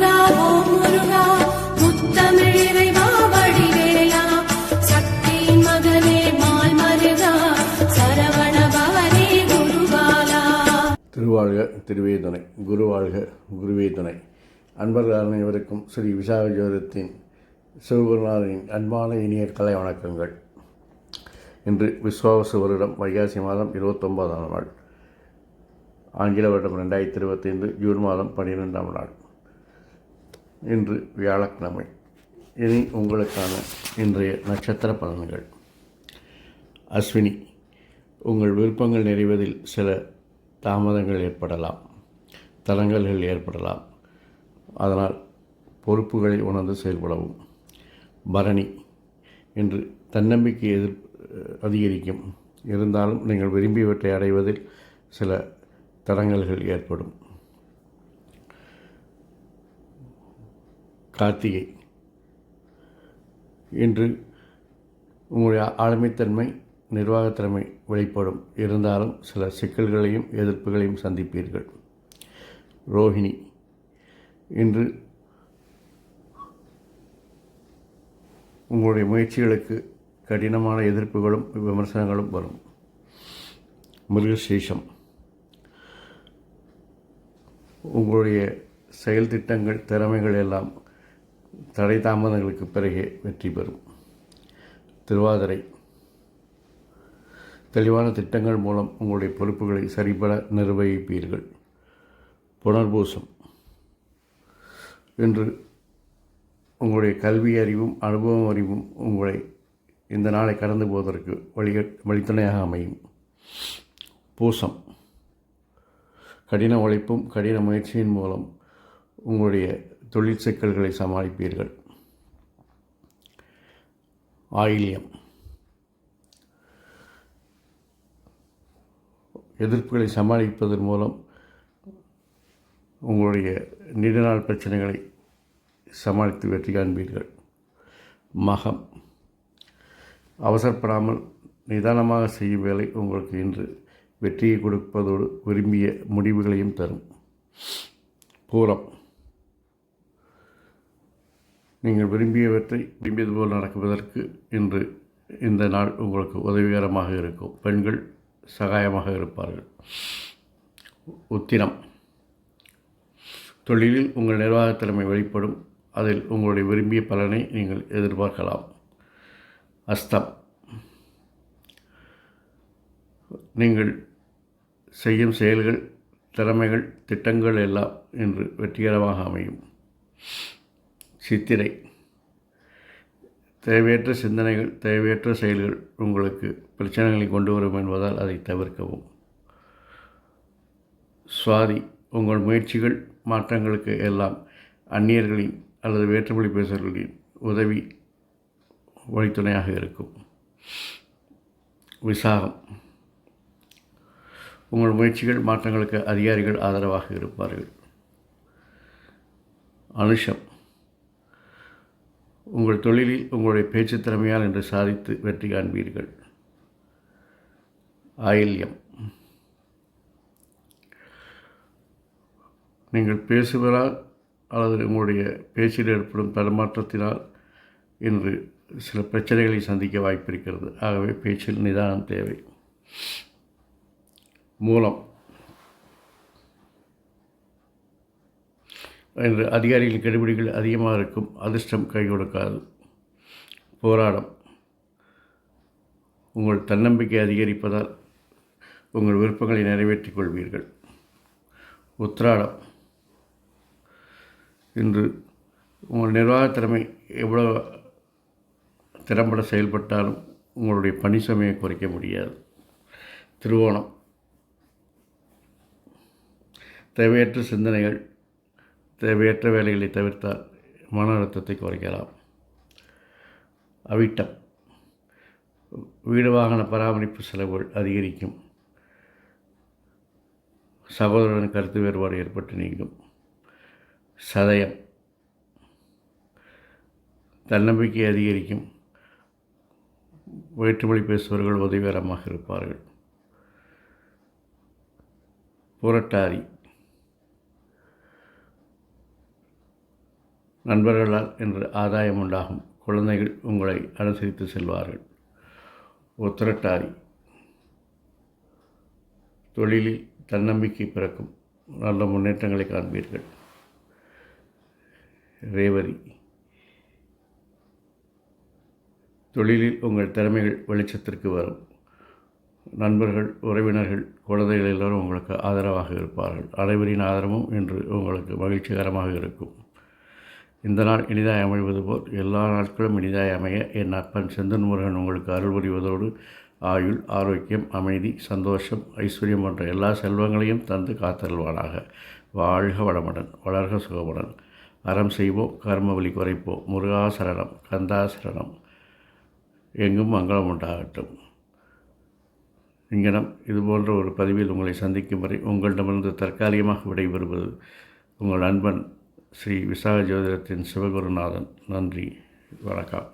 முருகா ஓம் முருகா முத்தமிழிறைவா வடிவேலா சக்தியின் மகனே மால் மருகா சரவண பவனே குருபாலா. திருவாழ்க திருவே துணை, குருவாழ்க குருவே துணை. அன்பர்கள் அனைவருக்கும் ஸ்ரீ விசாக ஜோதிடத்தின் சிவகுருநாதனின் அன்பான இனிய கலை வணக்கங்கள். இன்று விஸ்வாவசு வருடம் வைகாசி மாதம் 29ஆம் நாள், ஆங்கில வருடம் 2025 ஜூன் மாதம் 12ஆம் நாள். இன்று வியாழக்கிழமை. இனி உங்களுக்கான இன்றைய நட்சத்திர பலன்கள். அஸ்வினி, உங்கள் விருப்பங்கள் நிறைவதில் சில தாமதங்கள் ஏற்படலாம், தடங்கல்கள் ஏற்படலாம். அதனால் பொறுப்புகளை உணர்ந்து செயல்படவும். பரணி, இன்று தன்னம்பிக்கை அதிகரிக்கும். இருந்தாலும் நீங்கள் விரும்பியவற்றை அடைவதில் சில தடங்கல்கள் ஏற்படும். கார்த்திகை, இன்று உங்களுடைய ஆளுமைத்தன்மை, நிர்வாகத்திறமை வெளிப்படும். இருந்தாலும் சில சிக்கல்களையும் எதிர்ப்புகளையும் சந்திப்பீர்கள். ரோஹிணி, இன்று உங்களுடைய முயற்சிகளுக்கு கடினமான எதிர்ப்புகளும் விமர்சனங்களும் வரும். மிருகசீரிஷம், உங்களுடைய செயல் திட்டங்கள், திறமைகள் எல்லாம் தடை தாமதங்களுக்கு பிறகே வெற்றி பெறும். திருவாதிரை, தெளிவான திட்டங்கள் மூலம் உங்களுடைய பொறுப்புகளை சரிபட நிர்வகிப்பீர்கள். புனர்பூசம், இன்று உங்களுடைய கல்வி அறிவும் அனுபவம் அறிவும் உங்களை இந்த நாளை கடந்து போவதற்கு வழித்துணையாக அமையும். பூசம், கடின உழைப்பும் கடின முயற்சியின் மூலம் உங்களுடைய தொழில் சிக்கல்களை சமாளிப்பீர்கள். ஆயில்யம், எதிர்ப்புகளை சமாளிப்பதன் மூலம் உங்களுடைய நீண்டநாள் பிரச்சனைகளை சமாளித்து வெற்றி காண்பீர்கள். மகம், அவசரப்படாமல் நிதானமாக செய்யும் வேலை உங்களுக்கு இன்று வெற்றியை கொடுப்பதோடு விரும்பிய முடிவுகளையும் தரும். பூரம், நீங்கள் விரும்பியவற்றை விரும்பியது போல் நடக்குவதற்கு இன்று இந்த நாள் உங்களுக்கு உதவிகரமாக இருக்கும். பெண்கள் சகாயமாக இருப்பார்கள். உத்திரம், தொழிலில் உங்கள் நிர்வாகத்திறமை வெளிப்படும். அதில் உங்களுடைய விரும்பிய பலனை நீங்கள் எதிர்பார்க்கலாம். அஸ்தம், நீங்கள் செய்யும் செயல்கள், திறமைகள், திட்டங்கள் எல்லாம் இன்று வெற்றிகரமாக அமையும். சித்திரை, தேவையற்ற சிந்தனைகள், தேவையற்ற செயல்கள் உங்களுக்கு பிரச்சனைகளை கொண்டு வரும் என்பதால் அதை தவிர்க்கவும். சுவாதி, உங்கள் முயற்சிகள், மாற்றங்களுக்கு எல்லாம் அந்நியர்களின் அல்லது வேற்றுமொழி பேசுபவர்களின் உதவி வழித்துணையாக இருக்கும். விசாகம், உங்கள் முயற்சிகள், மாற்றங்களுக்கு அதிகாரிகள் ஆதரவாக இருப்பார்கள். அனுஷம், உங்கள் தொழிலில் உங்களுடைய பேச்சு திறமையால் இன்று சாதித்து வெற்றி காண்பீர்கள். ஆயில்யம், நீங்கள் பேசுவதால் அல்லது உங்களுடைய பேச்சில் ஏற்படும் தடுமாற்றத்தினால் இன்று சில பிரச்சனைகளை சந்திக்க வாய்ப்பிருக்கிறது. ஆகவே பேச்சில் நிதானம் தேவை. மூலம், இன்று அதிகாரிகளின் கெடுபிடிகள் அதிகமாக இருக்கும். அதிர்ஷ்டம் கை கொடுக்காது. போராடம், உங்கள் தன்னம்பிக்கை அதிகரிப்பதால் உங்கள் விருப்பங்களை நிறைவேற்றிக் கொள்வீர்கள். உத்திராடம், இன்று உங்கள் நிர்வாகத்திறமை எவ்வளோ திறம்பட செயல்பட்டாலும் உங்களுடைய பணி சுமையை குறைக்க முடியாது. திருவோணம், தேவையற்ற சிந்தனைகள், தேவையற்ற வேலைகளை தவிர்த்தால் மன அழுத்தத்தை குறைக்கலாம். அவிட்டம், வீடு வாகன பராமரிப்பு செலவுகள் அதிகரிக்கும். சகோதரன் கருத்து வேறுபாடு ஏற்பட்டு நீங்கும். சதயம், தன்னம்பிக்கை அதிகரிக்கும். வேற்றுமொழி பேசுபவர்கள் உதவிகரமாக இருப்பார்கள். புரட்டாதி, நண்பர்களால் என்று ஆதாயம் உண்டாகும். குழந்தைகள் உங்களை அனுசரித்து செல்வார்கள். உத்திரட்டாதி தொழிலில் தன்னம்பிக்கை பிறக்கும். நல்ல முன்னேற்றங்களை காண்பீர்கள். ரேவதி தொழிலில் உங்கள் திறமைகள் வெளிச்சத்திற்கு வரும். நண்பர்கள், உறவினர்கள், குழந்தைகள் எல்லோரும் உங்களுக்கு ஆதரவாக இருப்பார்கள். அனைவரின் ஆதரவும் இன்று உங்களுக்கு மகிழ்ச்சிகரமாக இருக்கும். இந்த நாள் இனிதாய் அமைவது போல் எல்லா நாட்களும் இனிதாய் அமைய என் அப்பன் செந்தன் முருகன் உங்களுக்கு அருள் புரிவதோடு ஆயுள், ஆரோக்கியம், அமைதி, சந்தோஷம், ஐஸ்வர்யம் போன்ற எல்லா செல்வங்களையும் தந்து காத்தருள்வானாக. வாழ்க வளமுடன், வளர்க சுகமுடன். அறம் செய்வோம், கர்ம வலி குறைப்போம். முருகாசரணம், கந்தாசரணம். எங்கும் மங்களம் உண்டாகட்டும். இங்கனம் இதுபோன்ற ஒரு பதிவில் உங்களை சந்திக்கும் வரை உங்களிடமிருந்து தற்காலிகமாக விடைபெறுவது உங்கள் நண்பன் ஸ்ரீ விசாக ஜோதிடத்தின் சிவகுருநாதன். நன்றி, வணக்கம்.